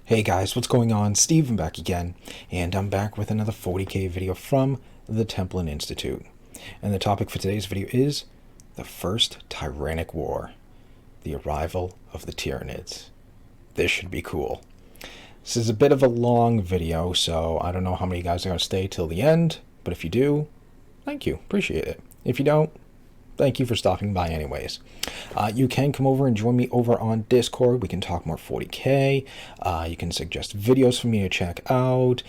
Hey guys, what's going on? Steven back again, and I'm back with another 40k video from the Templin Institute. And the topic for today's video is the First Tyrannic War, the arrival of the Tyranids. This should be cool. This is a bit of a long video, so I don't know how many of you guys are going to stay till the end, but if you do, thank you, appreciate it. If you don't, thank you for stopping by anyways. You can come over and join me over on Discord. We can talk more 40k. You can suggest videos for me to check out.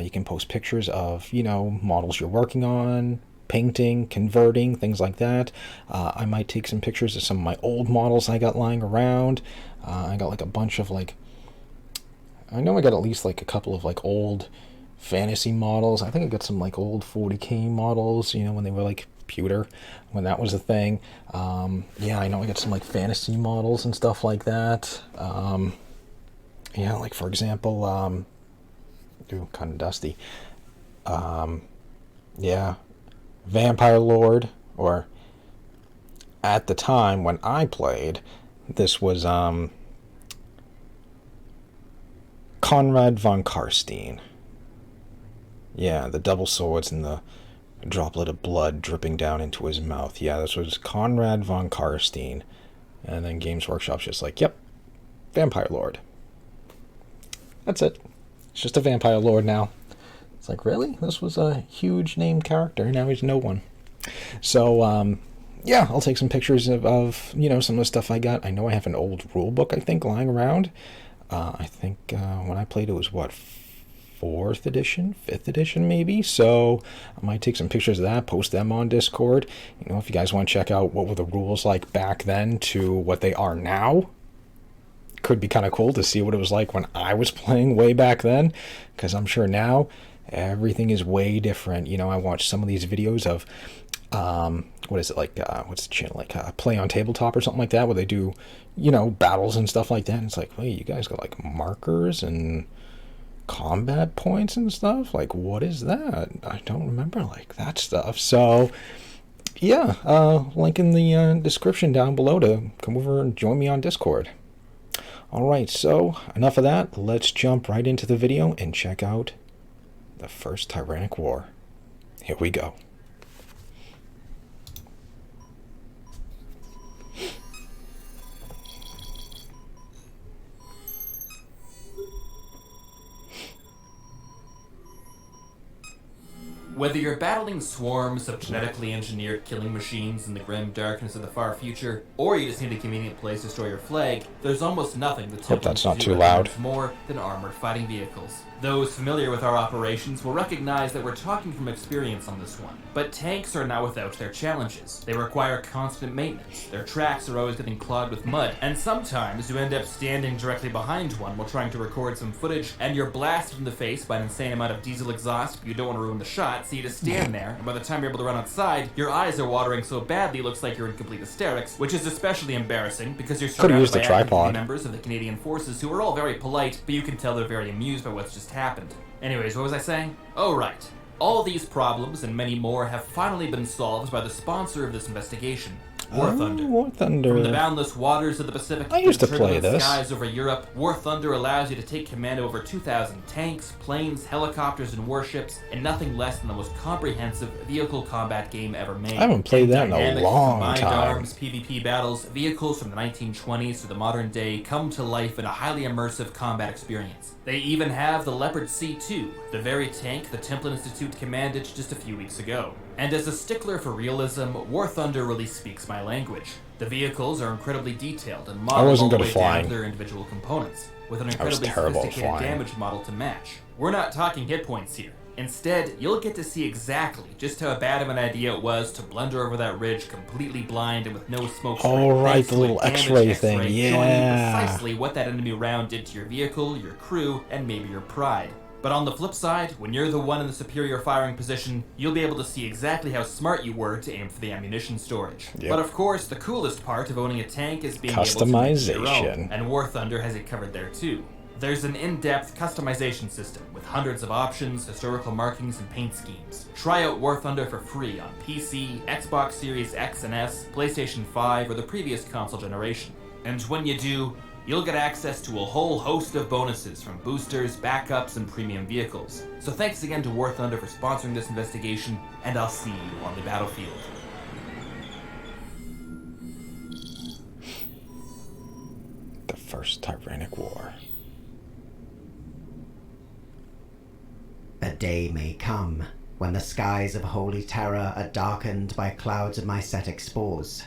You can post pictures of, models you're working on, painting, converting, things like that. I might take some pictures of some of my old models I got lying around. I got like a bunch of I know I got at least like a couple of old fantasy models. I think I got some old 40k models, when they were pewter, when that was a thing. Yeah, I know I got some fantasy models and stuff like that. Yeah, for example, kind of dusty. Yeah, Vampire Lord, or at the time when I played, this was Conrad von Karstein. Yeah, the double swords and the droplet of blood dripping down into his mouth. Yeah, this was Conrad von Karstein. And then Games Workshop's just yep, Vampire Lord. That's it. It's just a Vampire Lord now. It's really? This was a huge named character. Now he's no one. So, yeah, I'll take some pictures of some of the stuff I got. I know I have an old rule book, I think, lying around. I think when I played it was, 4th edition, 5th edition maybe, so I might take some pictures of that, post them on Discord. If you guys want to check out what were the rules like back then to what they are now, could be kind of cool to see what it was like when I was playing way back then, because I'm sure now everything is way different. I watched some of these videos of what is it what's the channel, Play on Tabletop or something like that, where they do battles and stuff like that, and it's wait, you guys got markers and combat points and stuff? What is that? I don't remember that stuff. So yeah, link in the description down below to come over and join me on Discord. Alright, so enough of that. Let's jump right into the video and check out the First Tyrannic War. Here we go. Whether you're battling swarms of genetically engineered killing machines in the grim darkness of the far future, or you just need a convenient place to store your flag, there's almost nothing the Hope that's not too do loud. more than armored fighting vehicles. Those familiar with our operations will recognize that we're talking from experience on this one. But tanks are not without their challenges. They require constant maintenance, their tracks are always getting clogged with mud, and sometimes you end up standing directly behind one while trying to record some footage, and you're blasted in the face by an insane amount of diesel exhaust, but you don't want to ruin the shot, so you just stand there, and by the time you're able to run outside, your eyes are watering so badly it looks like you're in complete hysterics, which is especially embarrassing because you're surrounded by active members of the Canadian Forces who are all very polite, but you can tell they're very amused by what's just happened. Anyways, what was I saying? Oh, right. All these problems and many more have finally been solved by the sponsor of this investigation, War Thunder. War Thunder. From the boundless waters of the Pacific I used to the play turbulent this. skies over Europe, War Thunder allows you to take command over 2,000 tanks, planes, helicopters, and warships, and nothing less than the most comprehensive vehicle combat game ever made. I haven't played that in a long combined time. arms, PvP battles, vehicles from the 1920s to the modern day come to life in a highly immersive combat experience. They even have the Leopard C2, the very tank the Templin Institute commanded just a few weeks ago. And as a stickler for realism, War Thunder really speaks my language. The vehicles are incredibly detailed and modeled all the way down to their individual components, with an incredibly sophisticated damage model to match. We're not talking hit points here. Instead, you'll get to see exactly just how bad of an idea it was to blunder over that ridge completely blind and with no smoke. Oh, right, the little X-ray thing, showing yeah. you precisely what that enemy round did to your vehicle, your crew, and maybe your pride. But on the flip side, when you're the one in the superior firing position, you'll be able to see exactly how smart you were to aim for the ammunition storage. Yep. But of course, the coolest part of owning a tank is being able to make it your own, and War Thunder has it covered there too. There's an in-depth customization system with hundreds of options, historical markings, and paint schemes. Try out War Thunder for free on PC, Xbox Series X and S, PlayStation 5, or the previous console generation. And when you do, You'll get access to a whole host of bonuses from boosters, backups, and premium vehicles. So thanks again to War Thunder for sponsoring this investigation, and I'll see you on the battlefield. The First Tyrannic War. A day may come when the skies of Holy Terror are darkened by clouds of mycetic spores,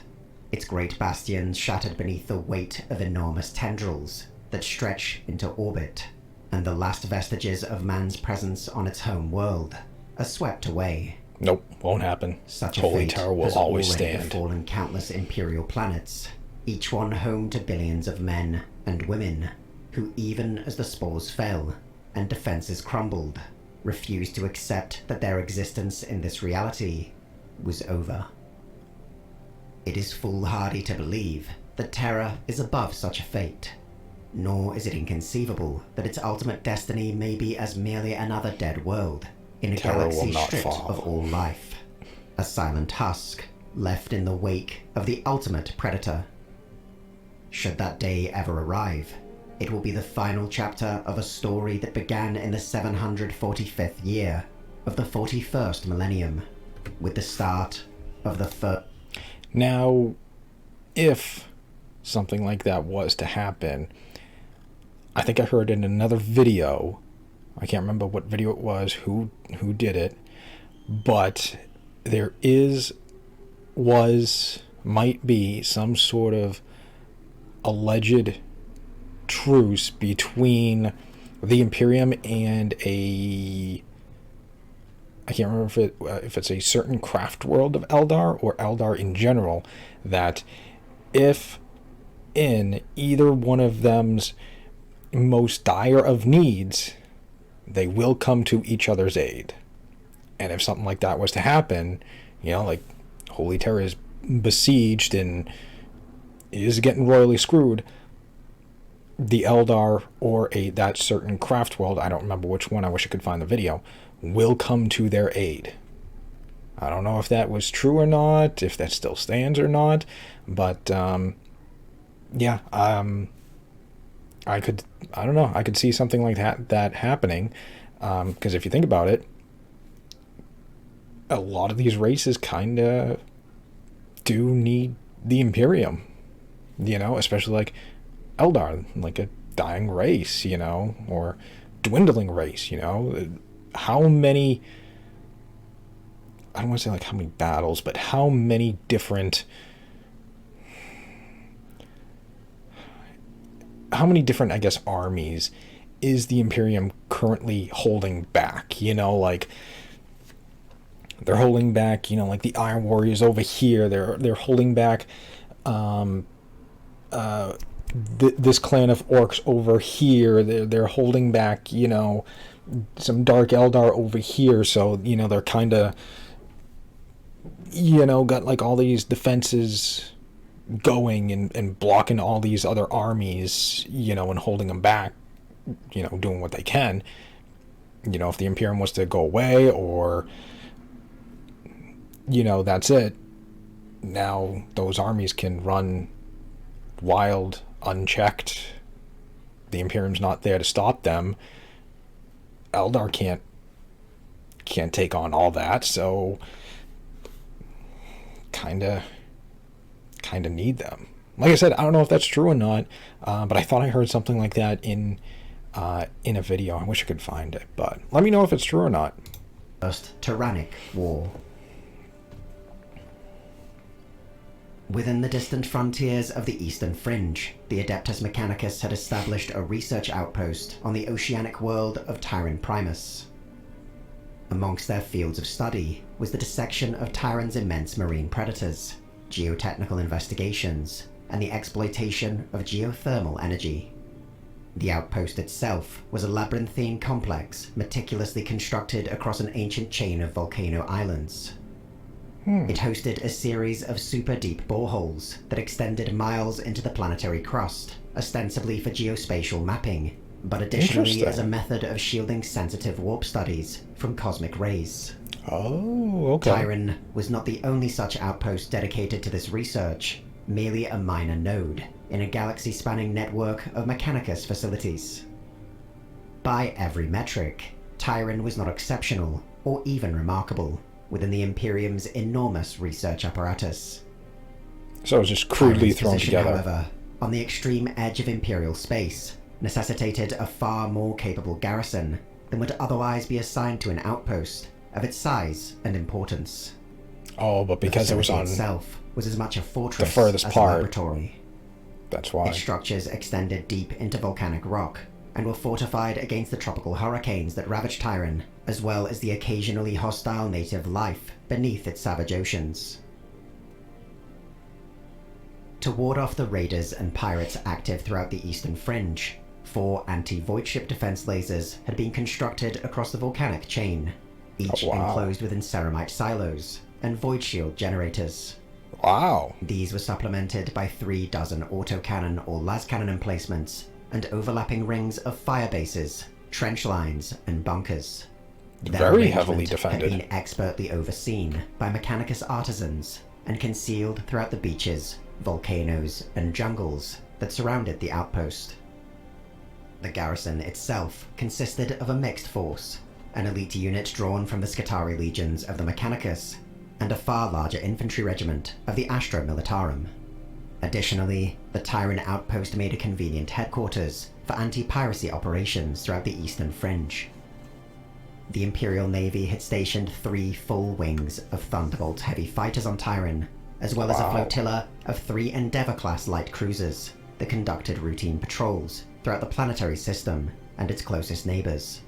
its great bastions shattered beneath the weight of enormous tendrils that stretch into orbit, and the last vestiges of man's presence on its home world are swept away. Nope, won't happen. Such a Holy fate Terror will has always already stand. befallen countless imperial planets, each one home to billions of men and women who, even as the spores fell and defenses crumbled, refused to accept that their existence in this reality was over. It is foolhardy to believe that Terra is above such a fate, nor is it inconceivable that its ultimate destiny may be as merely another dead world in a Terra will galaxy not stripped fall. of all life, a silent husk left in the wake of the ultimate predator. Should that day ever arrive, it will be the final chapter of a story that began in the 745th year of the 41st millennium, with the start of the first. Now, if something like that was to happen, I think I heard in another video, I can't remember what video it was, who did it, but there might be some sort of alleged truce between the Imperium and I can't remember if it's a certain craft world of Eldar or Eldar in general, that if in either one of them's most dire of needs, they will come to each other's aid. And if something like that was to happen, like Holy Terror is besieged and is getting royally screwed, the Eldar or that certain craft world, I don't remember which one, I wish I could find the video, will come to their aid. I don't know if that was true or not, if that still stands or not, but I could see something like that happening, because if you think about it, a lot of these races kind of do need the Imperium, especially like Eldar, like a dying race, or dwindling race, how many, I don't want to say like how many battles, but how many different I guess armies is the Imperium currently holding back? Like they're holding back, like the Iron Warriors over here, they're holding back this clan of orcs over here, they're holding back, some Dark Eldar over here, so they're kind of got like all these defenses going and blocking all these other armies, and holding them back, doing what they can. If the Imperium was to go away, or that's it, now those armies can run wild, unchecked. The Imperium's not there to stop them. Eldar can't take on all that, so kind of need them. Like I said, I don't know if that's true or not, but I thought I heard something like that in a video. I wish I could find it, but let me know if it's true or not. First Tyrannic War. Within the distant frontiers of the Eastern Fringe, the Adeptus Mechanicus had established a research outpost on the oceanic world of Tyran Primus. Amongst their fields of study was the dissection of Tyran's immense marine predators, geotechnical investigations, and the exploitation of geothermal energy. The outpost itself was a labyrinthine complex meticulously constructed across an ancient chain of volcano islands. It hosted a series of super-deep boreholes that extended miles into the planetary crust, ostensibly for geospatial mapping, but additionally as a method of shielding sensitive warp studies from cosmic rays. Oh, okay. Tyran was not the only such outpost dedicated to this research, merely a minor node, in a galaxy-spanning network of Mechanicus facilities. By every metric, Tyran was not exceptional or even remarkable within the Imperium's enormous research apparatus. So it was just crudely Tyran's thrown position, together. However, on the extreme edge of Imperial space, necessitated a far more capable garrison than would otherwise be assigned to an outpost of its size and importance. Oh, but because it was on itself was as much a fortress the furthest as part. a laboratory. That's why. Its structures extended deep into volcanic rock and were fortified against the tropical hurricanes that ravaged Tyran, as well as the occasionally hostile native life beneath its savage oceans. To ward off the raiders and pirates active throughout the eastern fringe, 4 anti-void ship defense lasers had been constructed across the volcanic chain, each enclosed within ceramite silos and void shield generators. Wow. These were supplemented by 3 dozen autocannon or lascannon emplacements and overlapping rings of fire bases, trench lines, and bunkers. Their Very heavily arrangement defended. had been expertly overseen by Mechanicus artisans and concealed throughout the beaches, volcanoes, and jungles that surrounded the outpost. The garrison itself consisted of a mixed force, an elite unit drawn from the Scutari legions of the Mechanicus, and a far larger infantry regiment of the Astra Militarum. Additionally, the Tyran outpost made a convenient headquarters for anti-piracy operations throughout the eastern fringe. The Imperial Navy had stationed 3 full wings of Thunderbolt heavy fighters on Tyran, as well as a flotilla of 3 Endeavour-class light cruisers that conducted routine patrols throughout the planetary system and its closest neighbors.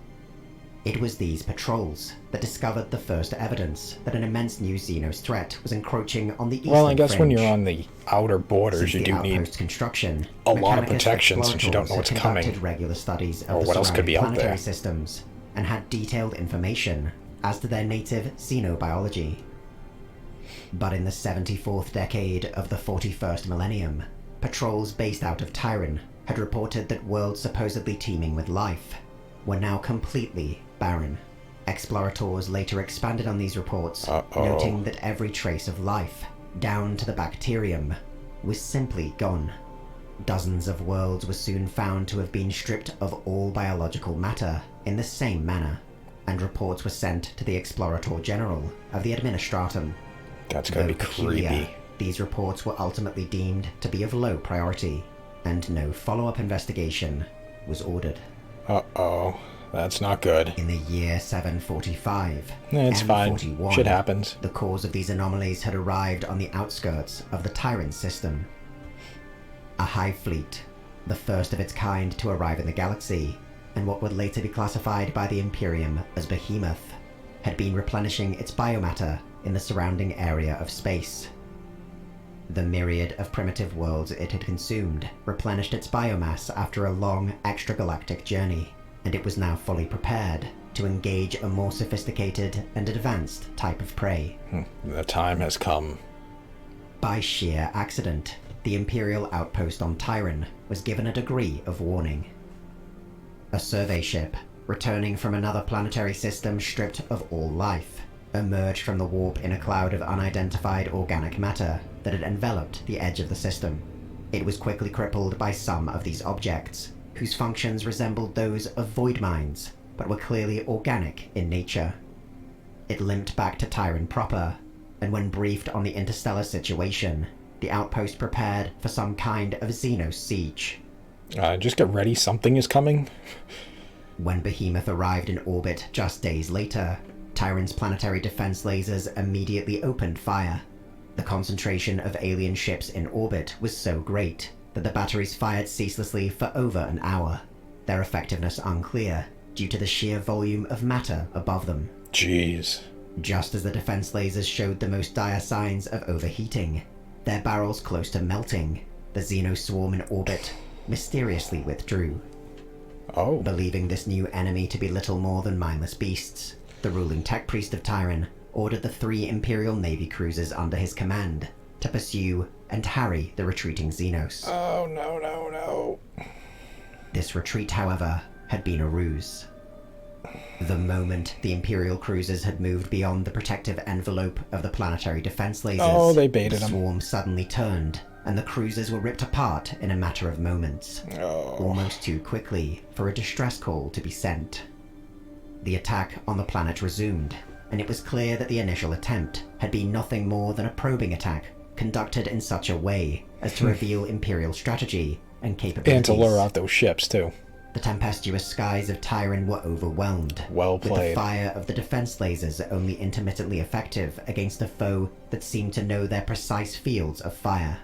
It was these patrols that discovered the first evidence that an immense new Xenos threat was encroaching on the eastern Well, I guess when fringe. you're on the outer borders, Since you the do need outpost construction, a lot of Mechanicus protection since you don't know explorators what's had coming. conducted regular studies of Or the what else could be surrounding out there. planetary systems and had detailed information as to their native xenobiology. But in the 74th decade of the 41st millennium, patrols based out of Tyran had reported that worlds supposedly teeming with life were now completely barren. Explorators later expanded on these reports, noting that every trace of life, down to the bacterium, was simply gone. Dozens of worlds were soon found to have been stripped of all biological matter in the same manner, and reports were sent to the Explorator General of the Administratum. That's gonna be Though peculiar, creepy. these reports were ultimately deemed to be of low priority, and no follow-up investigation was ordered. Uh-oh. That's not good. In the year 745, It's fine. M41, Shit happens. the cause of these anomalies had arrived on the outskirts of the Tyran system. A hive fleet, the first of its kind to arrive in the galaxy, and what would later be classified by the Imperium as Behemoth, had been replenishing its biomatter in the surrounding area of space. The myriad of primitive worlds it had consumed replenished its biomass after a long extragalactic journey, and it was now fully prepared to engage a more sophisticated and advanced type of prey. The time has come. By sheer accident, the Imperial outpost on Tyran was given a degree of warning. A survey ship, returning from another planetary system stripped of all life, emerged from the warp in a cloud of unidentified organic matter that had enveloped the edge of the system. It was quickly crippled by some of these objects, whose functions resembled those of void mines, but were clearly organic in nature. It limped back to Tyran proper, and when briefed on the interstellar situation, the outpost prepared for some kind of Xenos siege. Just get ready, something is coming. When Behemoth arrived in orbit just days later, Tyran's planetary defense lasers immediately opened fire. The concentration of alien ships in orbit was so great that the batteries fired ceaselessly for over an hour, their effectiveness unclear due to the sheer volume of matter above them. Jeez. Just as the defense lasers showed the most dire signs of overheating, their barrels close to melting, the Xeno swarm in orbit mysteriously withdrew. Oh. Believing this new enemy to be little more than mindless beasts, the ruling tech priest of Tyran ordered the 3 Imperial Navy cruisers under his command to pursue and harry the retreating Xenos. Oh, no, no, no. This retreat, however, had been a ruse. The moment the Imperial cruisers had moved beyond the protective envelope of the planetary defense lasers, Oh, they baited the him. swarm suddenly turned and the cruisers were ripped apart in a matter of moments, almost too quickly for a distress call to be sent. The attack on the planet resumed, and it was clear that the initial attempt had been nothing more than a probing attack conducted in such a way as to reveal Imperial strategy and capabilities. And to lure out those ships, too. The tempestuous skies of Tyran were overwhelmed, Well with the played. fire of the defense lasers only intermittently effective against a foe that seemed to know their precise fields of fire.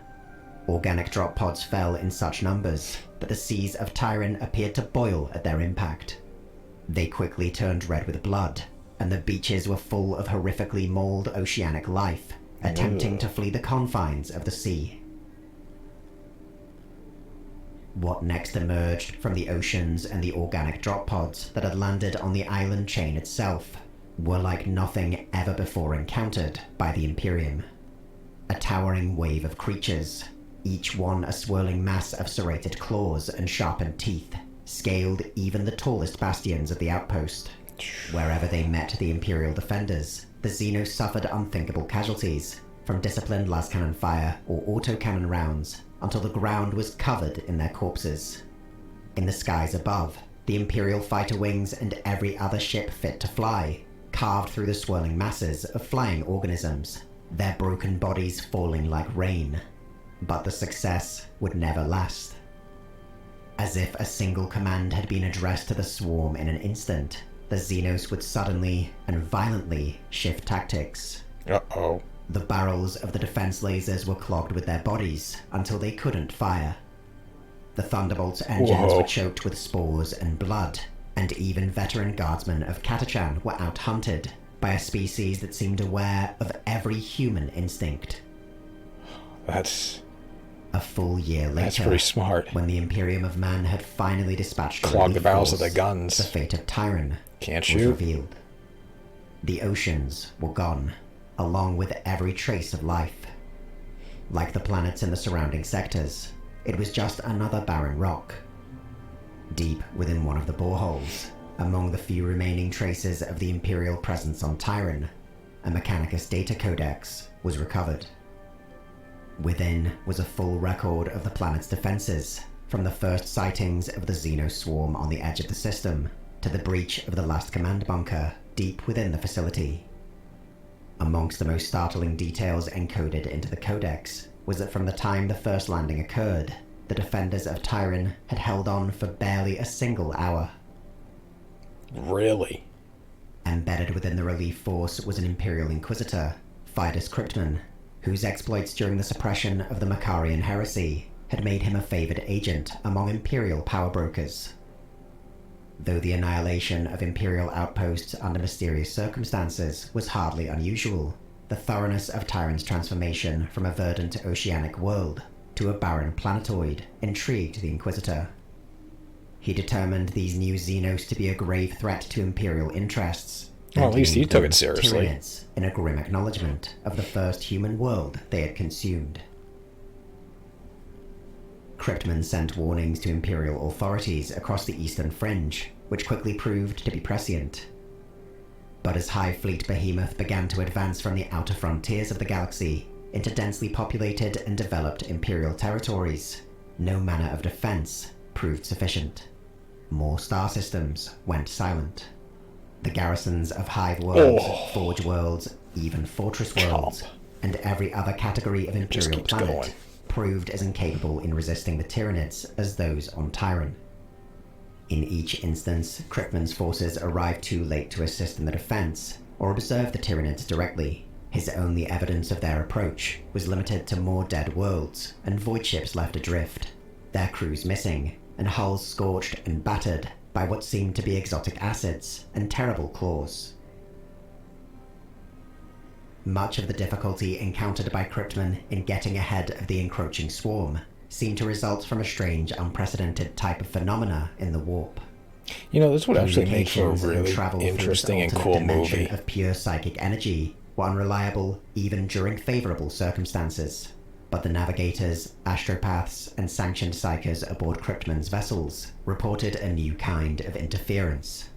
Organic drop pods fell in such numbers that the seas of Tyran appeared to boil at their impact. They quickly turned red with blood, and the beaches were full of horrifically mauled oceanic life, attempting to flee the confines of the sea. What next emerged from the oceans and the organic drop pods that had landed on the island chain itself were like nothing ever before encountered by the Imperium. A towering wave of creatures, each one a swirling mass of serrated claws and sharpened teeth, scaled even the tallest bastions of the outpost. Wherever they met the Imperial defenders, the Xenos suffered unthinkable casualties, from disciplined lascannon fire or autocannon rounds, until the ground was covered in their corpses. In the skies above, the Imperial fighter wings and every other ship fit to fly carved through the swirling masses of flying organisms, their broken bodies falling like rain. But the success would never last. As if a single command had been addressed to the swarm in an instant, the Xenos would suddenly and violently shift tactics. Uh-oh. The barrels of the defense lasers were clogged with their bodies until they couldn't fire. The Thunderbolt's engines were choked with spores and blood, and even veteran guardsmen of Catachan were out-hunted by a species that seemed aware of every human instinct. That's A full year later, pretty smart. when the Imperium of Man had finally dispatched a Clog the relief barrels of force, the guns. the fate of Tyran Can't was shoot. revealed. The oceans were gone, along with every trace of life. Like the planets in the surrounding sectors, it was just another barren rock. Deep within one of the boreholes, among the few remaining traces of the Imperial presence on Tyran, a Mechanicus data codex was recovered. Within was a full record of the planet's defenses, from the first sightings of the Xenos swarm on the edge of the system, to the breach of the last command bunker deep within the facility. Amongst the most startling details encoded into the codex was that from the time the first landing occurred, the defenders of Tyran had held on for barely a single hour. Really? Embedded within the relief force was an Imperial Inquisitor, Fidus Cryptman, whose exploits during the suppression of the Macarian heresy had made him a favored agent among Imperial power brokers. Though the annihilation of Imperial outposts under mysterious circumstances was hardly unusual, the thoroughness of Tyran's transformation from a verdant oceanic world to a barren planetoid intrigued the Inquisitor. He determined these new Xenos to be a grave threat to Imperial interests. Well, and at least he named took them it seriously. Tyranids, in a grim acknowledgement of the first human world they had consumed. Cryptman sent warnings to Imperial authorities across the eastern fringe, which quickly proved to be prescient. But as High Fleet Behemoth began to advance from the outer frontiers of the galaxy into densely populated and developed Imperial territories, no manner of defense proved sufficient. More star systems went silent. The garrisons of Hive Worlds, Forge Worlds, even Fortress Worlds, and every other category of Imperial keeps planet going. proved as incapable in resisting the Tyranids as those on Tyran. In each instance, Cryptman's forces arrived too late to assist in the defense, or observe the Tyranids directly. His only evidence of their approach was limited to more dead worlds and void ships left adrift, their crews missing, and hulls scorched and battered by what seemed to be exotic acids and terrible claws. Much of the difficulty encountered by Cryptman in getting ahead of the encroaching swarm seemed to result from a strange, unprecedented type of phenomena in the warp. You know, this would actually make for a Communications and really travel through this interesting and alternate cool dimension movie. of pure psychic energy were unreliable even during favorable circumstances. But the navigators, astropaths, and sanctioned psychers aboard Cryptman's vessels reported a new kind of interference.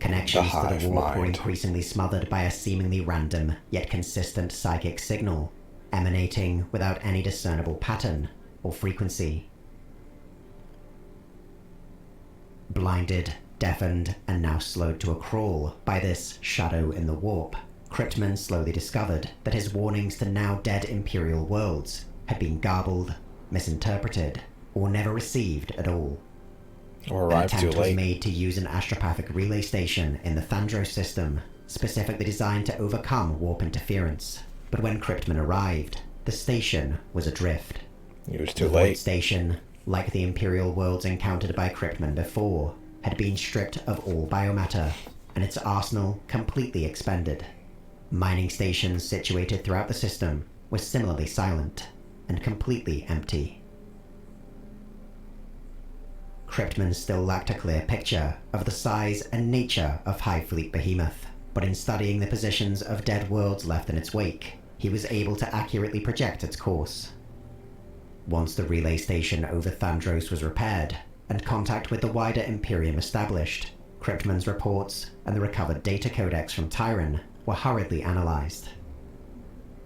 Connections The to hive the warp were mind. increasingly smothered by a seemingly random yet consistent psychic signal, emanating without any discernible pattern or frequency. Blinded, deafened, and now slowed to a crawl by this shadow in the warp, Cryptman slowly discovered that his warnings to now dead Imperial worlds had been garbled, misinterpreted, or never received at all. Or An arrived too attempt was late. made to use an astropathic relay station in the Thandros system, specifically designed to overcome warp interference. But when Cryptman arrived, the station was adrift. It was too The Void late. Station, like the Imperial worlds encountered by Cryptman before, had been stripped of all biomatter, and its arsenal completely expended. Mining stations situated throughout the system were similarly silent and completely empty. Cryptman still lacked a clear picture of the size and nature of Hive Fleet Behemoth, but in studying the positions of dead worlds left in its wake, he was able to accurately project its course. Once the relay station over Thandros was repaired, and contact with the wider Imperium established, Cryptman's reports and the recovered data codex from Tyran were hurriedly analyzed.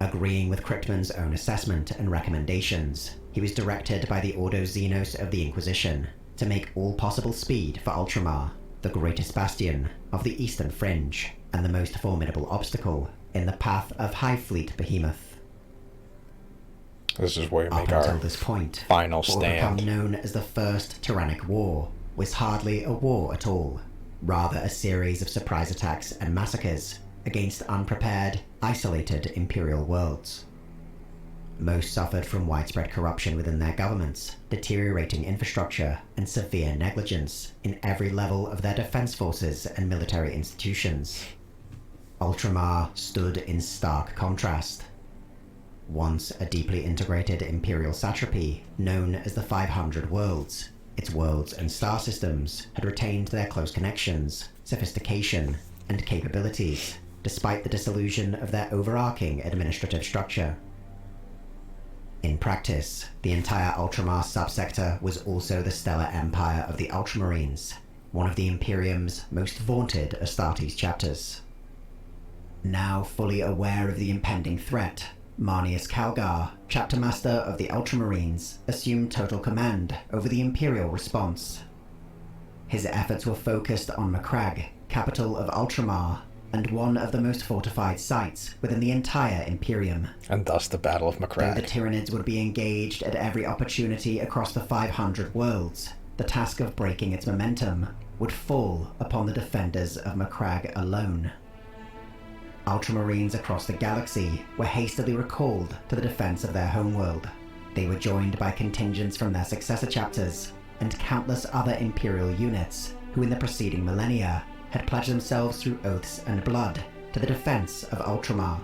Agreeing with Cryptman's own assessment and recommendations, he was directed by the Ordo Xenos of the Inquisition to make all possible speed for Ultramar, the greatest bastion of the Eastern Fringe, and the most formidable obstacle in the path of Hive Fleet Behemoth. This is where we make Up until our this point, final what would become stand. known as the First Tyrannic War was hardly a war at all, rather a series of surprise attacks and massacres against unprepared, isolated Imperial worlds. Most suffered from widespread corruption within their governments, deteriorating infrastructure, and severe negligence in every level of their defense forces and military institutions. Ultramar stood in stark contrast. Once a deeply integrated Imperial satrapy known as the 500 Worlds, its worlds and star systems had retained their close connections, sophistication, and capabilities, despite the dissolution of their overarching administrative structure. In practice, the entire Ultramar subsector was also the stellar empire of the Ultramarines, one of the Imperium's most vaunted Astartes chapters. Now fully aware of the impending threat, Marnius Calgar, chapter master of the Ultramarines, assumed total command over the Imperial response. His efforts were focused on Macragge, capital of Ultramar, and one of the most fortified sites within the entire Imperium. And thus the Battle of Though the Macragge. Tyranids would be engaged at every opportunity across the 500 worlds, the task of breaking its momentum would fall upon the defenders of Macragge alone. Ultramarines across the galaxy were hastily recalled to the defense of their homeworld. They were joined by contingents from their successor chapters, and countless other Imperial units who in the preceding millennia had pledged themselves through oaths and blood to the defense of Ultramar.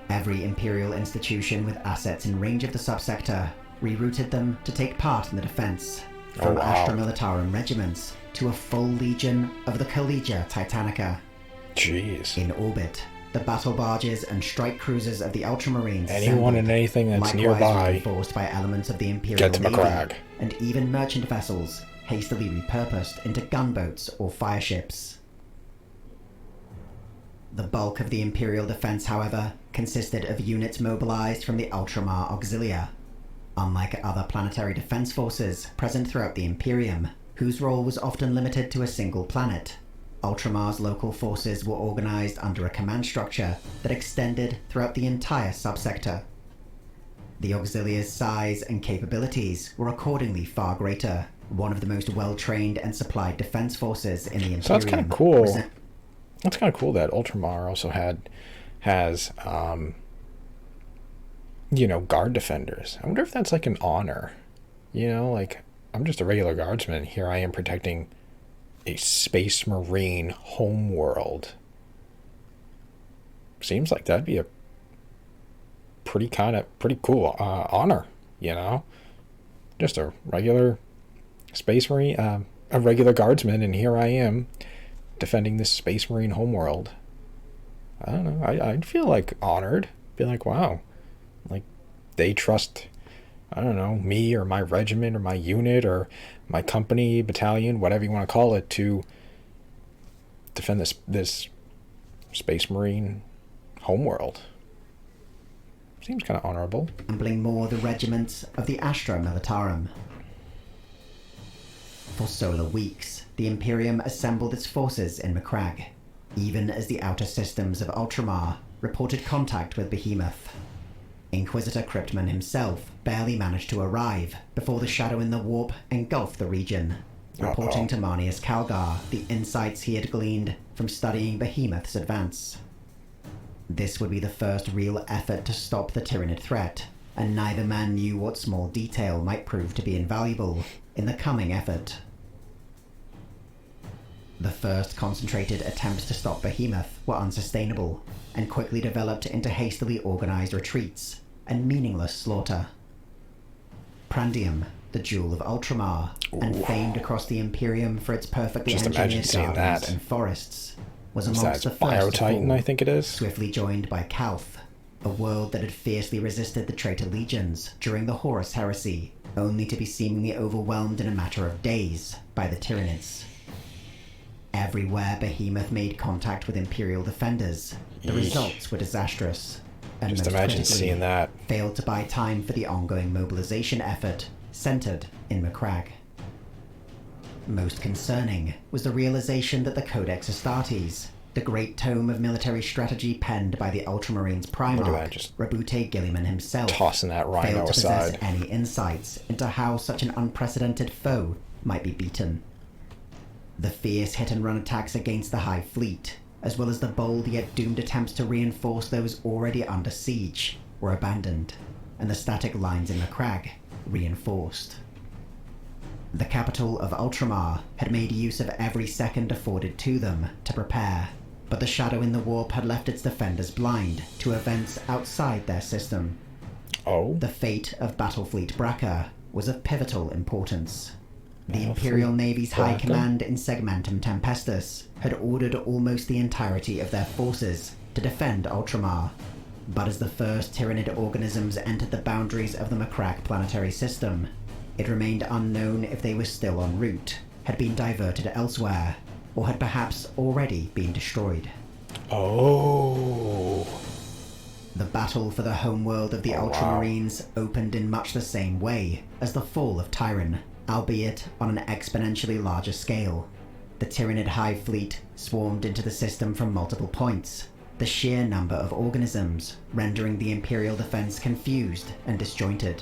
Every Imperial institution with assets in range of the subsector rerouted them to take part in the defense, from wow. Astra Militarum regiments to a full legion of the Collegia Titanica. Jeez. In orbit, the battle barges and strike cruisers of the Ultramarines Anyone and anything that's likewise nearby, reinforced by elements of the Imperial get to Navy, Macragge. and even merchant vessels hastily repurposed into gunboats or fireships. The bulk of the Imperial defense, however, consisted of units mobilized from the Ultramar Auxilia. Unlike other planetary defense forces present throughout the Imperium, whose role was often limited to a single planet, Ultramar's local forces were organized under a command structure that extended throughout the entire subsector. The Auxilia's size and capabilities were accordingly far greater, one of the most well-trained and supplied defense forces in the Imperium. So that's kind of cool. That's kind of cool that Ultramar also has guard defenders. I wonder if that's like an honor. Like I'm just a regular guardsman. Here I am protecting a Space Marine homeworld. Seems like that'd be a pretty cool honor. Just a regular Space Marine, a regular guardsman, and here I am defending this Space Marine homeworld. I don't know. I'd feel like honored. Be like, wow, like they trust, I don't know, me or my regiment or my unit or my company, battalion, whatever you want to call it, to defend this Space Marine homeworld. Seems kind of honorable. Assembling more the regiments of the Astra Militarum. For solar weeks, the Imperium assembled its forces in Macragge, even as the outer systems of Ultramar reported contact with Behemoth. Inquisitor Cryptman himself barely managed to arrive before the Shadow in the Warp engulfed the region, reporting to Marneus Calgar the insights he had gleaned from studying Behemoth's advance. This would be the first real effort to stop the Tyranid threat, and neither man knew what small detail might prove to be invaluable in the coming effort. The first concentrated attempts to stop Behemoth were unsustainable, and quickly developed into hastily organized retreats and meaningless slaughter. Prandium, the jewel of Ultramar, and famed across the Imperium for its perfectly Just imagine engineered seeing gardens that. and forests, was Is amongst that the first to Biotitan, fall, I think it is? swiftly joined by Calth, a world that had fiercely resisted the traitor legions during the Horus Heresy, only to be seemingly overwhelmed in a matter of days by the Tyranids. Everywhere Behemoth made contact with Imperial defenders, the Yeesh. results were disastrous, and Just most imagine critically, seeing that. failed to buy time for the ongoing mobilization effort centered in Macragge. Most concerning was the realization that the Codex Astartes, the great tome of military strategy penned by the Ultramarines Look at that, Primarch, just Rabute Gilliman himself, tossing that rhino failed to possess aside. any insights into how such an unprecedented foe might be beaten. The fierce hit-and-run attacks against the High Fleet, as well as the bold yet doomed attempts to reinforce those already under siege, were abandoned, and the static lines in Macragge reinforced. The capital of Ultramar had made use of every second afforded to them to prepare, but the Shadow in the Warp had left its defenders blind to events outside their system. Oh? The fate of Battlefleet Braca was of pivotal importance. The Battlefleet Imperial Navy's High Braca? Command in Segmentum Tempestus had ordered almost the entirety of their forces to defend Ultramar, but as the first Tyranid organisms entered the boundaries of the Macragge planetary system, it remained unknown if they were still en route, had been diverted elsewhere, or had perhaps already been destroyed. Oh. The battle for the homeworld of the Oh, wow. Ultramarines opened in much the same way as the fall of Tyrann, albeit on an exponentially larger scale. The Tyranid High Fleet swarmed into the system from multiple points, the sheer number of organisms rendering the Imperial defense confused and disjointed.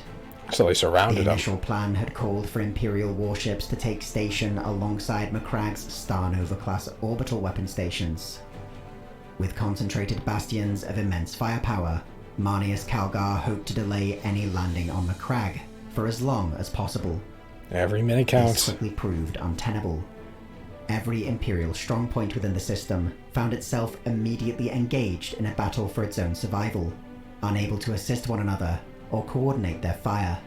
So they The surrounded him. initial plan had called for Imperial warships to take station alongside Macragg's Star Nova-class orbital weapon stations. With concentrated bastions of immense firepower, Marneus Calgar hoped to delay any landing on Macragge for as long as possible. Every minute This counts. quickly proved untenable. Every Imperial strongpoint within the system found itself immediately engaged in a battle for its own survival, unable to assist one another or coordinate their fire.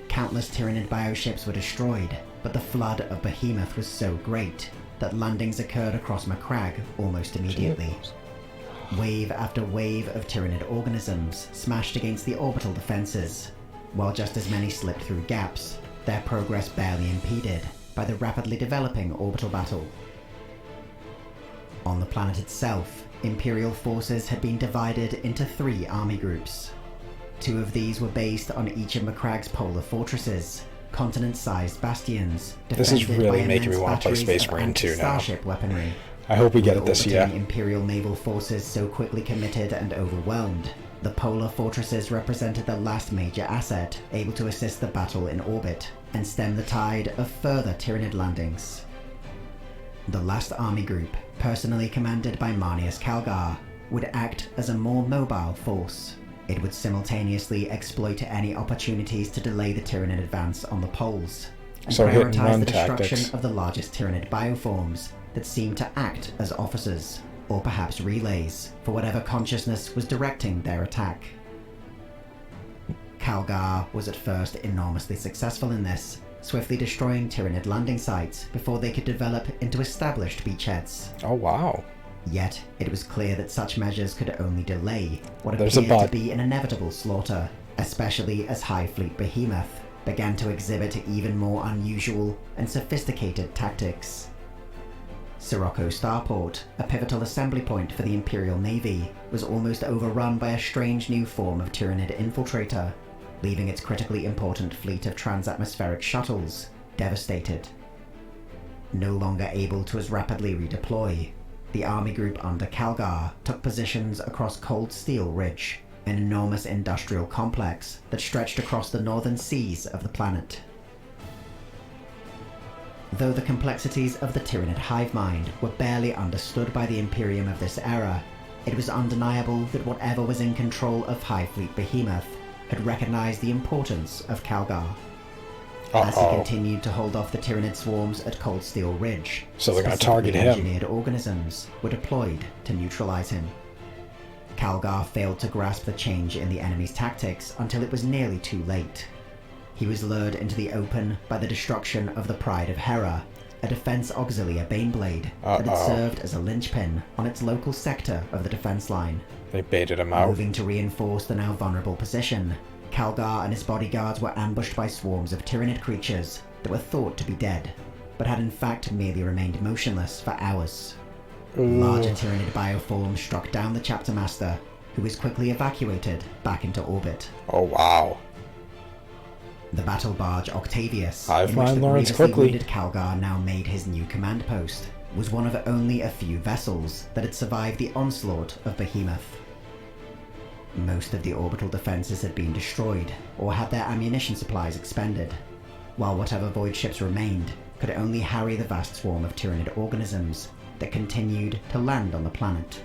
Countless Tyranid bioships were destroyed, but the flood of Behemoth was so great that landings occurred across Macragge almost immediately. Wave after wave of Tyranid organisms smashed against the orbital defenses, while just as many slipped through gaps, their progress barely impeded by the rapidly developing orbital battle. On the planet itself, Imperial forces had been divided into 3 army groups. 2 of these were based on each of Macragg's polar fortresses, continent-sized bastions. This is defended really by making me immense want to play batteries Space of Marine 2 now. anti-starship weaponry. I hope we get it With this year. orbiting Imperial naval forces so quickly committed and overwhelmed, the polar fortresses represented the last major asset able to assist the battle in orbit and stem the tide of further Tyranid landings. The last army group, personally commanded by Marneus Calgar, would act as a more mobile force. It would simultaneously exploit any opportunities to delay the Tyranid advance on the poles, and So hit and prioritize run the destruction tactics. of the largest Tyranid bioforms that seemed to act as officers, or perhaps relays, for whatever consciousness was directing their attack. Calgar was at first enormously successful in this, swiftly destroying Tyranid landing sites before they could develop into established beachheads. Oh, wow. Yet, it was clear that such measures could only delay what There's a appeared to but. be an inevitable slaughter, especially as High Fleet Behemoth began to exhibit even more unusual and sophisticated tactics. Sirocco Starport, a pivotal assembly point for the Imperial Navy, was almost overrun by a strange new form of Tyranid infiltrator, leaving its critically important fleet of transatmospheric shuttles devastated. No longer able to as rapidly redeploy, the army group under Calgar took positions across Cold Steel Ridge, an enormous industrial complex that stretched across the northern seas of the planet. Though the complexities of the Tyranid hive mind were barely understood by the Imperium of this era, it was undeniable that whatever was in control of High Fleet Behemoth had recognized the importance of Calgar. As he continued to hold off the Tyranid swarms at Cold Steel Ridge, So they're going to target him. engineered organisms were deployed to neutralize him. Calgar failed to grasp the change in the enemy's tactics until it was nearly too late. He was lured into the open by the destruction of the Pride of Hera, a defense auxiliary Baneblade that had served as a linchpin on its local sector of the defense line. They baited him out. Moving to reinforce the now vulnerable position, Calgar and his bodyguards were ambushed by swarms of Tyranid creatures that were thought to be dead, but had in fact merely remained motionless for hours. Larger Tyranid bioforms struck down the chapter master, who was quickly evacuated back into orbit. Oh, wow. The battle barge Octavius, Hive in which mind the lords grievously quickly. wounded Calgar now made his new command post, was one of only a few vessels that had survived the onslaught of Behemoth. Most of the orbital defenses had been destroyed, or had their ammunition supplies expended, while whatever void ships remained could only harry the vast swarm of Tyranid organisms that continued to land on the planet.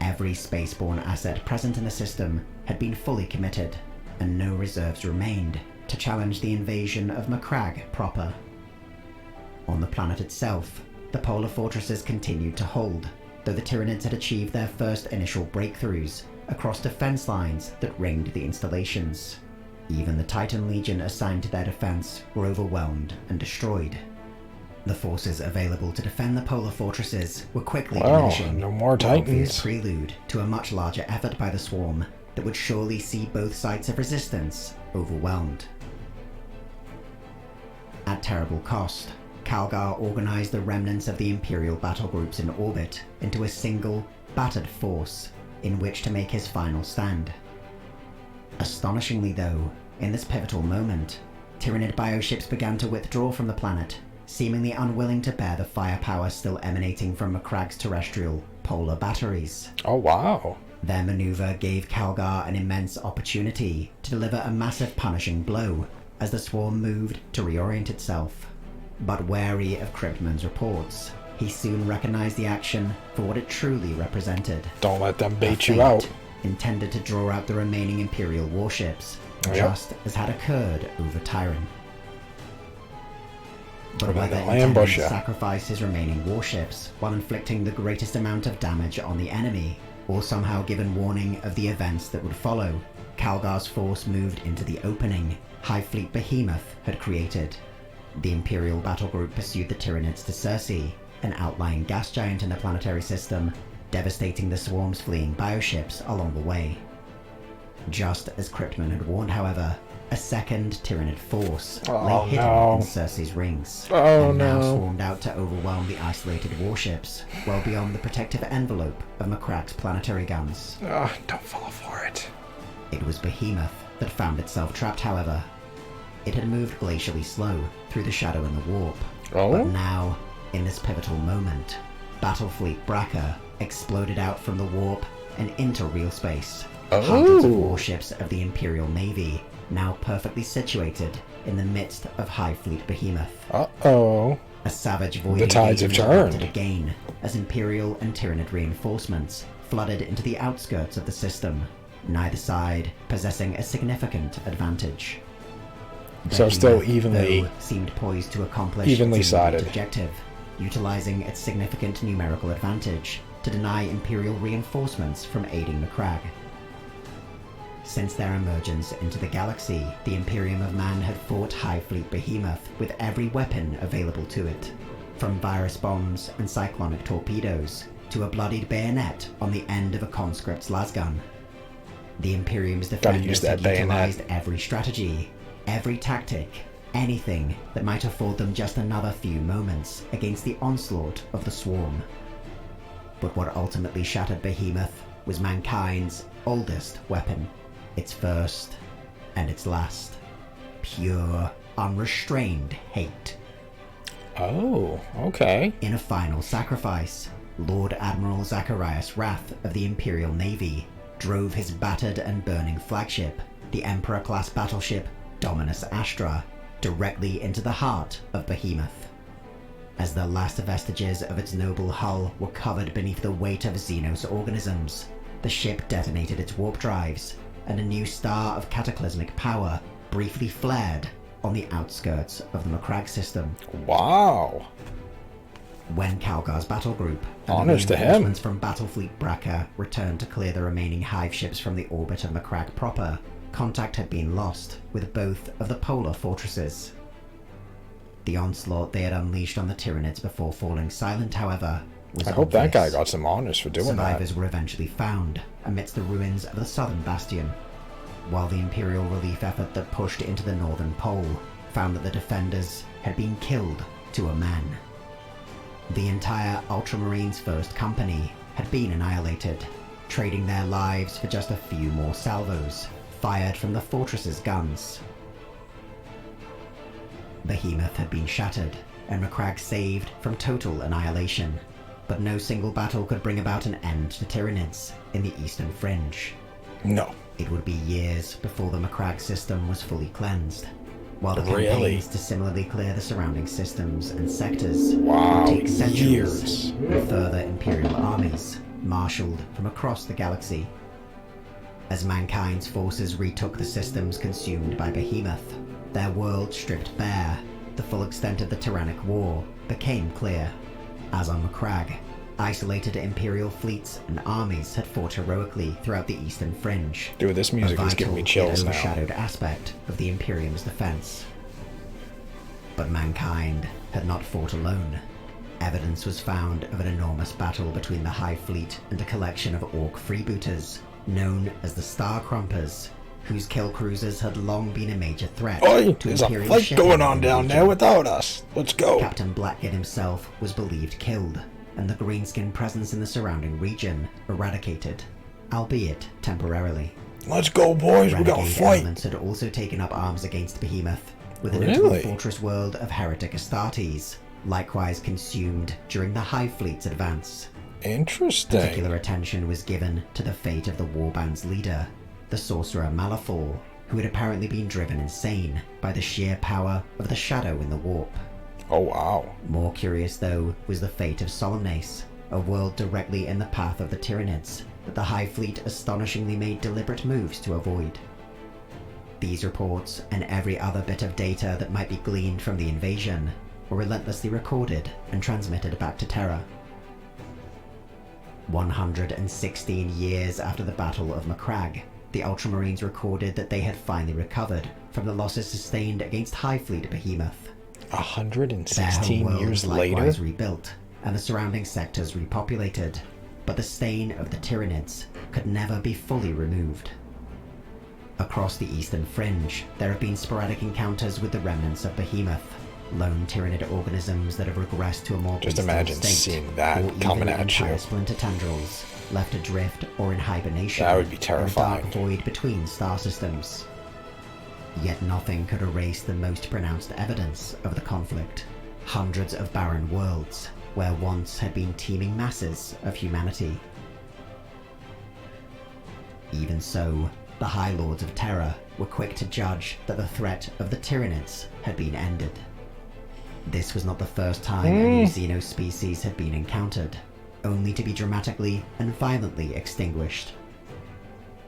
Every spaceborne asset present in the system had been fully committed, and no reserves remained to challenge the invasion of Macragge proper. On the planet itself, the polar fortresses continued to hold, though the Tyranids had achieved their first initial breakthroughs across defense lines that ringed the installations. Even the Titan Legion assigned to their defense were overwhelmed and destroyed. The forces available to defend the polar fortresses were quickly diminishing, no more an obvious Titans. prelude to a much larger effort by the Swarm that would surely see both sides of resistance overwhelmed. At terrible cost, Calgar organized the remnants of the Imperial battle groups in orbit into a single, battered force in which to make his final stand. Astonishingly though, in this pivotal moment, Tyranid bioships began to withdraw from the planet, seemingly unwilling to bear the firepower still emanating from Macragg's terrestrial polar batteries. Oh, wow. Their maneuver gave Calgar an immense opportunity to deliver a massive punishing blow as the swarm moved to reorient itself. But wary of Cryptman's reports, he soon recognized the action for what it truly represented. Don't let them A bait you feint out. intended to draw out the remaining Imperial warships, Yep. just as had occurred over Tyrann. But Or whether they'll intending ambush to ya. sacrifice his remaining warships while inflicting the greatest amount of damage on the enemy, or somehow given warning of the events that would follow, Calgar's force moved into the opening High Fleet Behemoth had created. The Imperial battle group pursued the Tyranids to Circe, an outlying gas giant in the planetary system, devastating the swarm's fleeing bioships along the way. Just as Cryptman had warned, however, a second Tyranid force lay hidden no. in Circe's rings, Oh, and now no. swarmed out to overwhelm the isolated warships, well beyond the protective envelope of Macragg's planetary guns. Don't fall for it. It was Behemoth that found itself trapped, however. It had moved glacially slow through the shadow and the warp, Oh? but now, in this pivotal moment, Battlefleet Braca exploded out from the warp and into real space. Hundreds of Oh. warships of the Imperial Navy, now perfectly situated in the midst of High Fleet Behemoth. Uh-oh. A savage void The tides have erupted turned. again as Imperial and Tyranid reinforcements flooded into the outskirts of the system, neither side possessing a significant advantage. So still Behemoth, evenly- though, seemed poised to accomplish evenly its immediate sided. objective, utilizing its significant numerical advantage to deny Imperial reinforcements from aiding Macragge. Since their emergence into the galaxy, the Imperium of Man had fought High Fleet Behemoth with every weapon available to it, from virus bombs and cyclonic torpedoes to a bloodied bayonet on the end of a conscript's lasgun. The Imperium's Gotta defenders use that had bayonet. utilized every strategy, every tactic, anything that might afford them just another few moments against the onslaught of the swarm. But what ultimately shattered Behemoth was mankind's oldest weapon, its first and its last. Pure, unrestrained hate. Oh, okay. In a final sacrifice, Lord Admiral Zacharias Wrath of the Imperial Navy drove his battered and burning flagship, the Emperor-class battleship Dominus Astra, directly into the heart of Behemoth. As the last vestiges of its noble hull were covered beneath the weight of Xenos organisms, the ship detonated its warp drives, and a new star of cataclysmic power briefly flared on the outskirts of the Macragge system. Wow. When Calgar's battle group and Honors the to him. reinforcements from Battlefleet Bracca returned to clear the remaining hive ships from the orbit of Macragge proper, contact had been lost with both of the polar fortresses. The onslaught they had unleashed on the Tyranids before falling silent, however, was I hope that guy obvious. got some honors for doing Survivors were eventually found amidst the ruins of the southern bastion, while the Imperial relief effort that pushed into the northern pole found that the defenders had been killed to a man. The entire Ultramarines' first company had been annihilated, trading their lives for just a few more salvos, fired from the fortress's guns. Behemoth had been shattered, and Macragge saved from total annihilation, but no single battle could bring about an end to Tyranids in the Eastern Fringe. that. No. It would be years before the Macragge system was fully cleansed, while the Really? campaigns to similarly clear the surrounding systems and sectors Wow, would take centuries, years. with further Imperial armies marshaled from across the galaxy. As mankind's forces retook the systems consumed by Behemoth, their world stripped bare, the full extent of the Tyrannic War became clear. As on Macragge, isolated Imperial fleets and armies had fought heroically throughout the Eastern Fringe. Dude, this music A is giving me vital chills yet now. overshadowed aspect of the Imperium's defense. But mankind had not fought alone. Evidence was found of an enormous battle between the Hive Fleet and a collection of Orc freebooters, known as the Star Crumpers, whose kill cruisers had long been a major threat Oi, to there's a Imperial fight shipping going on in the down region. there without us. Let's go. Captain Blackhead himself was believed killed, and the greenskin presence in the surrounding region eradicated, albeit temporarily. Let's go, boys. We got to Renegade fight. elements had also taken up arms against Behemoth, with the Really? notable fortress world of Heretic Astartes, likewise consumed during the Hive Fleet's advance. Interesting. Particular attention was given to the fate of the Warband's leader, the sorcerer Malifaux, who had apparently been driven insane by the sheer power of the Shadow in the Warp. Oh, wow. More curious, though, was the fate of Solemnace, a world directly in the path of the Tyranids that the Hive Fleet astonishingly made deliberate moves to avoid. These reports, and every other bit of data that might be gleaned from the invasion, were relentlessly recorded and transmitted back to Terra. 116 years after the Battle of Macragge, the Ultramarines recorded that they had finally recovered from the losses sustained against Hive Fleet Behemoth. Their home 116 world years was later? likewise rebuilt, and the surrounding sectors repopulated, but the stain of the Tyranids could never be fully removed. Across the Eastern Fringe, there have been sporadic encounters with the remnants of Behemoth, lone Tyranid organisms that have regressed to a more Just peaceful imagine state, seeing that or even coming at entire you. splinter tendrils, left adrift or in hibernation. That would be in terrifying. a dark void between star systems. Yet nothing could erase the most pronounced evidence of the conflict. Hundreds of barren worlds, where once had been teeming masses of humanity. Even so, the High Lords of Terra were quick to judge that the threat of the Tyranids had been ended. This was not the first time a new Xeno species had been encountered, only to be dramatically and violently extinguished.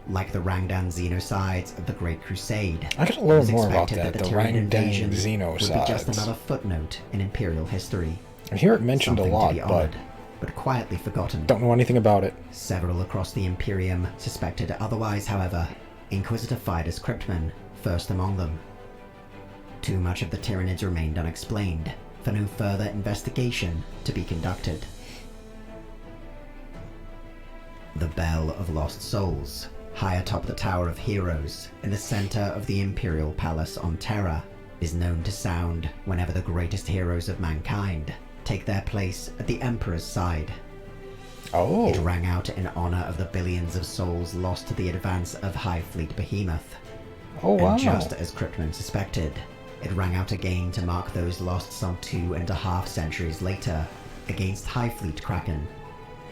Like the Rangdan Xenocides of the Great Crusade, I gotta it learn was more about expected that, the Tyranid Rangdan invasion would be just Xenocides. another footnote in Imperial history. I hear it mentioned a Something lot, to be but honored, but quietly forgotten. don't know anything about it. Several across the Imperium suspected otherwise, however, Inquisitor Fidus Cryptman first among them. Too much of the Tyranids remained unexplained, for no further investigation to be conducted. The Bell of Lost Souls, high atop the Tower of Heroes, in the center of the Imperial Palace on Terra, is known to sound whenever the greatest heroes of mankind take their place at the Emperor's side. Oh. It rang out in honor of the billions of souls lost to the advance of High Fleet Behemoth. Oh, wow. And just as Cryptman suspected, it rang out again to mark those lost some 2.5 centuries later against High Fleet Kraken.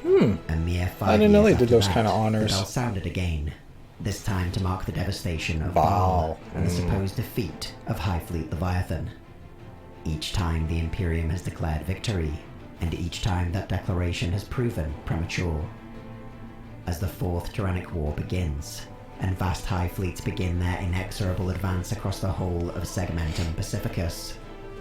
A mere 5 I didn't know years they did after those that, kind of honors. The bell sounded again, this time to mark the devastation of Baal. Baal and the supposed defeat of High Fleet Leviathan. Each time the Imperium has declared victory, and each time that declaration has proven premature. As the Fourth Tyrannic War begins, and vast High Fleets begin their inexorable advance across the whole of Segmentum Pacificus,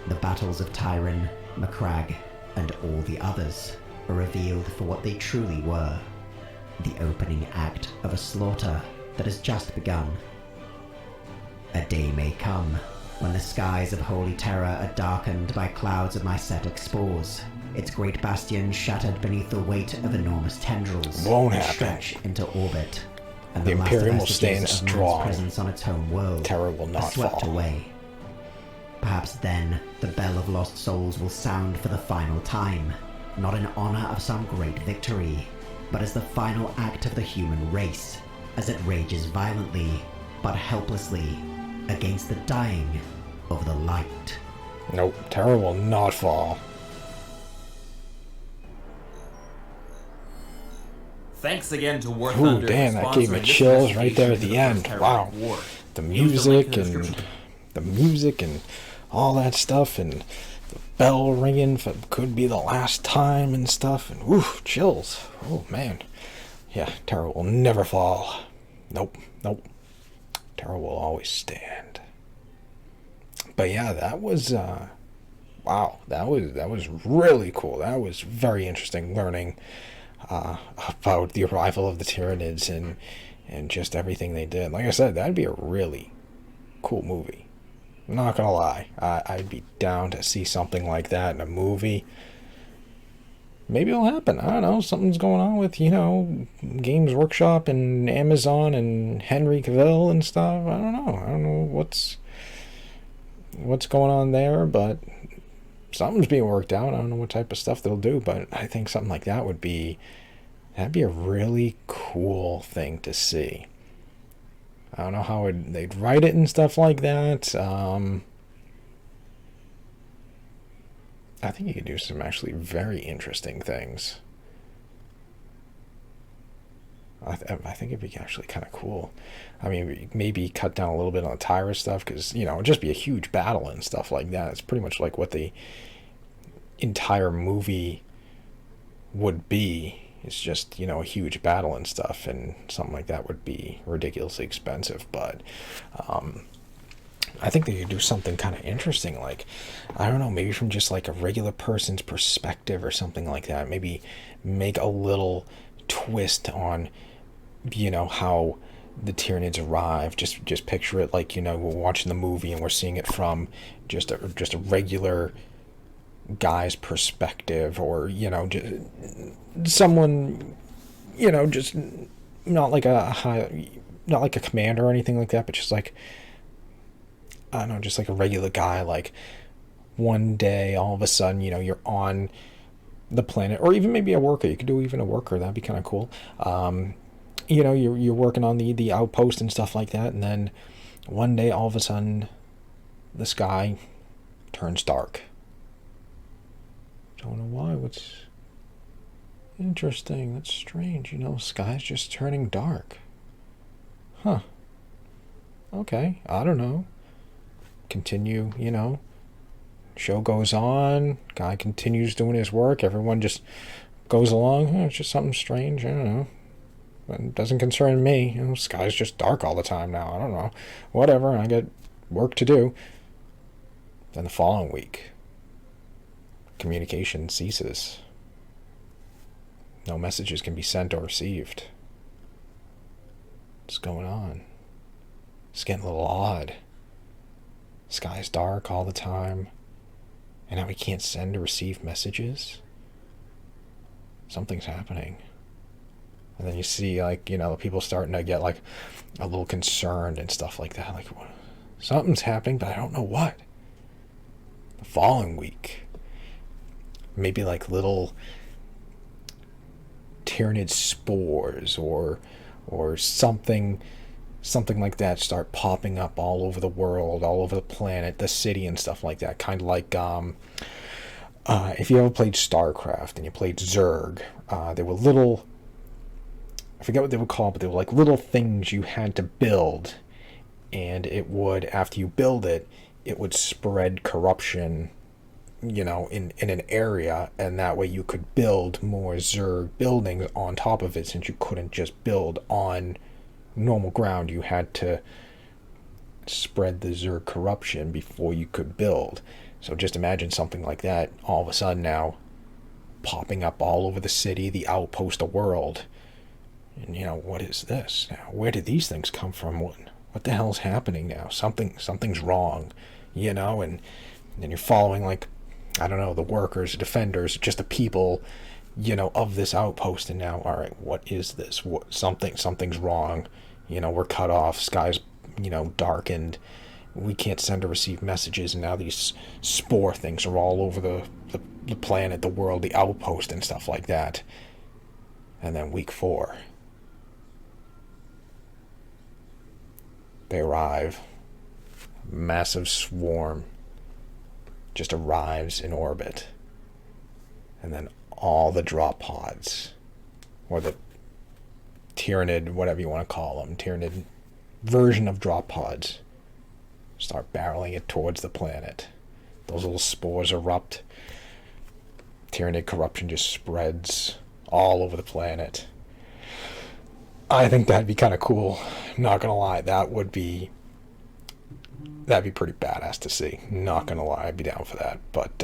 the battles of Tyrann, Macragge, and all the others are revealed for what they truly were: the opening act of a slaughter that has just begun. A day may come when the skies of Holy Terror are darkened by clouds of mycetic spores, its great bastions shattered beneath the weight of enormous tendrils Won't that happen. stretch into orbit, and The the last Imperium will vestiges stand of man's strong. presence on its home world Terror will are not swept fall. away. Perhaps then the bell of lost souls will sound for the final time, not in honor of some great victory, but as the final act of the human race, as it rages violently, but helplessly, against the dying of the light. Nope, Terror will not fall. Thanks again to War Ooh, Thunder damn, for that gave me sponsoring this chills right there at investigation the into end. First Wow. Tyrannic War. The Use the link music in the and description. the music and all that stuff, and the bell ringing for could be the last time and stuff, and woo, chills. Oh man, yeah, Terror will never fall. Nope, nope. Terror will always stand. But yeah, that was wow. That was really cool. That was very interesting learning about the arrival of the Tyranids and just everything they did. Like I said, that'd be a really cool movie. I'm not gonna lie. I'd be down to see something like that in a movie. Maybe it'll happen. I don't know. Something's going on with, Games Workshop and Amazon and Henry Cavill and stuff. I don't know. I don't know what's going on there, but something's being worked out. I don't know what type of stuff they'll do, but I think something like that that'd be a really cool thing to see. I don't know how they'd write it and stuff like that. I think you could do some actually very interesting things. I think it'd be actually kind of cool. I mean, maybe cut down a little bit on the Tyra stuff, because, it'd just be a huge battle and stuff like that. It's pretty much like what the entire movie would be. It's just, a huge battle and stuff, and something like that would be ridiculously expensive. But I think they could do something kind of interesting, like, I don't know, maybe from just like a regular person's perspective or something like that. Maybe make a little twist on, how the Tyranids arrive. Just picture it like, we're watching the movie and we're seeing it from just a regular guy's perspective, or just someone, just not like a commander or anything like that, but just like, I don't know, just like a regular guy. Like, one day all of a sudden, you're on the planet, or even maybe a worker. You could do even a worker. That'd be kind of cool. You're working on the outpost and stuff like that, and then one day all of a sudden the sky turns dark. Don't know why. What's interesting? That's strange. Sky's just turning dark. Huh. Okay. I don't know. Continue, show goes on. Guy continues doing his work. Everyone just goes along. It's just something strange. I don't know. It doesn't concern me. Sky's just dark all the time now. I don't know. Whatever. I got work to do. Then the following week, communication ceases. No messages can be sent or received. What's going on? It's getting a little odd. Sky's dark all the time, and now we can't send or receive messages. Something's happening. And then you see, like, people starting to get like a little concerned and stuff like that. Like, something's happening, but I don't know what. The following week, maybe like little Tyranid spores or something like that start popping up all over the world, all over the planet, the city and stuff like that. Kind of like if you ever played StarCraft and you played Zerg, there were little, I forget what they were called, but they were like little things you had to build, and it would, after you build it, it would spread corruption, in an area, and that way you could build more Zerg buildings on top of it, since you couldn't just build on normal ground. You had to spread the Zerg corruption before you could build. So just imagine something like that all of a sudden now popping up all over the city, the outpost, the world. And what is this now? Where did these things come from? What the hell's happening now? Something's wrong, and then you're following, like, I don't know, the workers, the defenders, just the people, of this outpost. And now, all right, what is this? Something's wrong. We're cut off. Sky's, darkened. We can't send or receive messages. And now these spore things are all over the planet, the world, the outpost, and stuff like that. And then week 4, they arrive. Massive swarm just arrives in orbit. And then all the drop pods, or the Tyranid, whatever you want to call them, Tyranid version of drop pods, start barreling it towards the planet. Those little spores erupt. Tyranid corruption just spreads all over the planet. I think that'd be kind of cool. Not gonna lie, that'd be pretty badass to see. Not gonna lie, I'd be down for that. But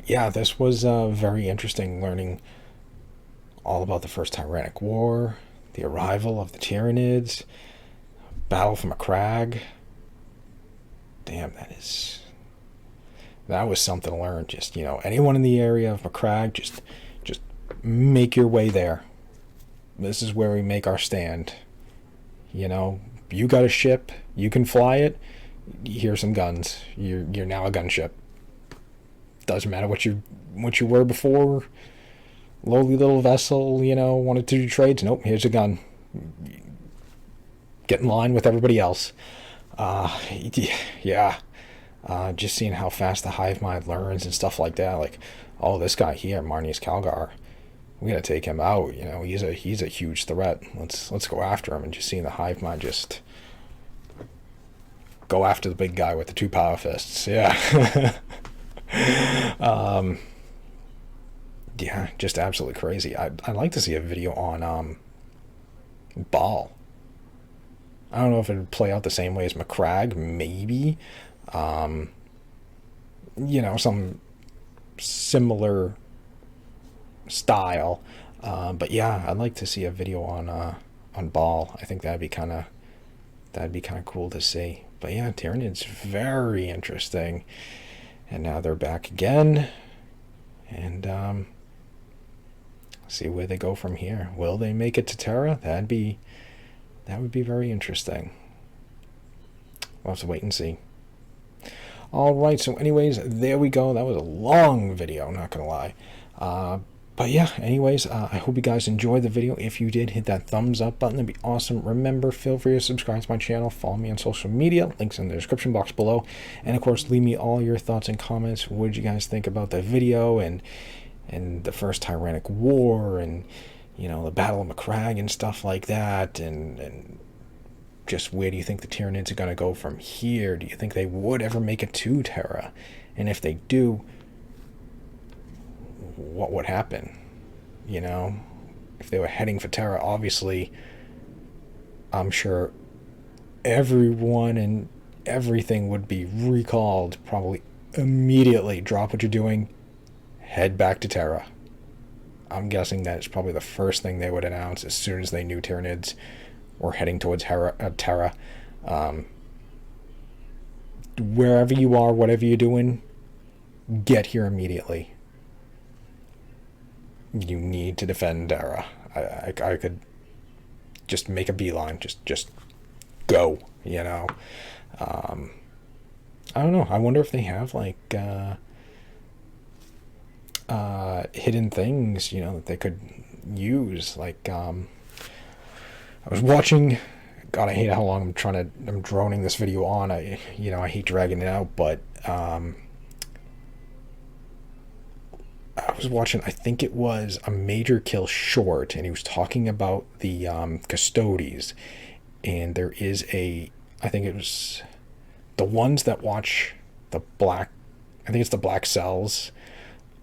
yeah, this was very interesting, learning all about the First Tyrannic War, the arrival of the Tyranids, battle for Macragge. Damn, that was something to learn. Just, anyone in the area of Macragge, just make your way there. This is where we make our stand. You got a ship, you can fly it. Here's some guns. You're now a gunship. Doesn't matter what you were before. Lowly little vessel, wanted to do trades. Nope, here's a gun. Get in line with everybody else. Yeah. Just seeing how fast the hive mind learns and stuff like that. Like, oh, this guy here, Marnius Calgar, we gotta take him out. He's a huge threat. Let's go after him. And just seeing the hive mind just go after the big guy with the 2 power fists. Yeah. Yeah, just absolutely crazy. I'd like to see a video on Baal. I don't know if it would play out the same way as Macragge, maybe. Some similar style. But yeah, I'd like to see a video on Baal. I think that'd be kind of cool to see. But yeah, Tyranid's very interesting. And now they're back again. And see where they go from here. Will they make it to Terra? That would be very interesting. We'll have to wait and see. Alright, so anyways, there we go. That was a long video, not gonna lie. But yeah, anyways, I hope you guys enjoyed the video. If you did, hit that thumbs up button. That'd be awesome. Remember, feel free to subscribe to my channel. Follow me on social media. Links in the description box below. And of course, leave me all your thoughts and comments. What did you guys think about the video and the First Tyrannic War and, the Battle of Macragge and stuff like that, and just where do you think the Tyranids are going to go from here? Do you think they would ever make it to Terra? And if they do, what would happen? If they were heading for Terra, obviously, I'm sure everyone and everything would be recalled probably immediately. Drop what you're doing, head back to Terra. I'm guessing that's probably the first thing they would announce as soon as they knew Tyranids were heading towards Terra. Wherever you are, whatever you're doing, get here immediately. You need to defend Terra. I could just make a beeline. Just go, I don't know. I wonder if they have like hidden things, that they could use. Like I was watching. God, I hate how long I'm droning this video on. I hate dragging it out, but I was watching, I think it was a Major Kill short, and he was talking about the Custodes, and there is I think it was the ones that watch the black, I think it's the black cells.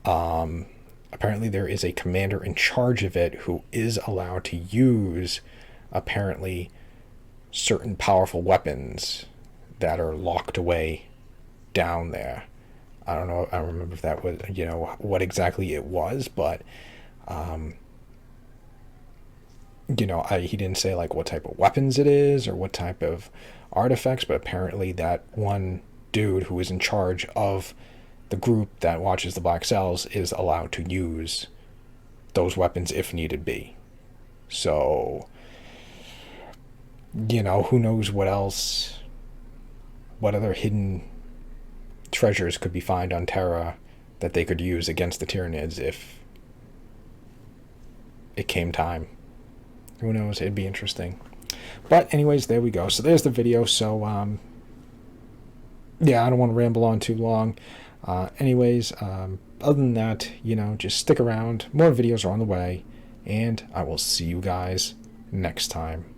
Apparently there is a commander in charge of it who is allowed to use, apparently, certain powerful weapons that are locked away down there. I don't know. I don't remember if that was, what exactly it was, but, he didn't say like what type of weapons it is or what type of artifacts, but apparently that one dude who is in charge of the group that watches the black cells is allowed to use those weapons if needed be. So, who knows what else, what other hidden treasures could be found on Terra that they could use against the Tyranids if it came time. Who knows? It'd be interesting. But anyways, there we go. So there's the video. So yeah, I don't want to ramble on too long. Anyways, other than that, just stick around. More videos are on the way, and I will see you guys next time.